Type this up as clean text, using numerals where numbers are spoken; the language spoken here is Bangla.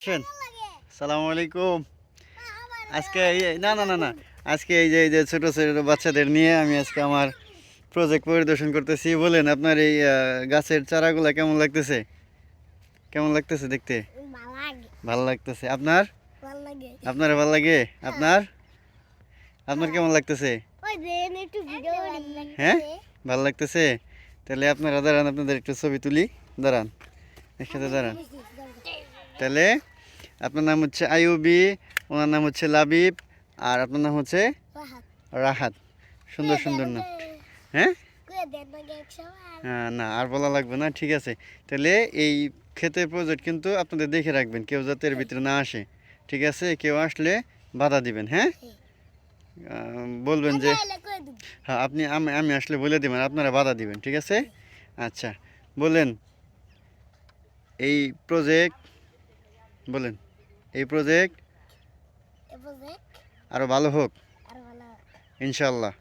আসেন। সালামু আলাইকুম। আজকে না না না না আজকে এই যে ছোট ছোট বাচ্চাদের নিয়ে আমি আজকে আমার প্রজেক্ট পরিদর্শন করতেছি। বলেন আপনার এই গাছের চারাগুলা কেমন লাগতেছে? কেমন লাগতেছে দেখতে? ভালো লাগতেছে। আপনার আপনার ভালো লাগে? আপনার আপনার কেমন লাগতেছে? হ্যাঁ, ভালো লাগতেছে। তাহলে আপনারা দাঁড়ান, আপনাদের একটু ছবি তুলি। দাঁড়ান, একসাথে দাঁড়ান। তাহলে আপনার নাম হচ্ছে আইয়ুবি, ওনার নাম হচ্ছে লাবিব, আর আপনার নাম হচ্ছে রাহাত। সুন্দর সুন্দর নাম। হ্যাঁ, না আর বলা লাগবে না, ঠিক আছে। তাহলে এই ক্ষেতের প্রজেক্ট কিন্তু আপনাদের দেখে রাখবেন, কেউ যাতে এর ভিতরে না আসে, ঠিক আছে? কেউ আসলে বাধা দিবেন, হ্যাঁ? বলবেন যে হ্যাঁ, আপনি আমি আসলে বলে দেবেন, আপনারা বাধা দিবেন, ঠিক আছে? আচ্ছা, বলেন এই প্রজেক্ট, বলেন এই প্রজেক্ট আরো ভালো হোক ইনশাল্লাহ।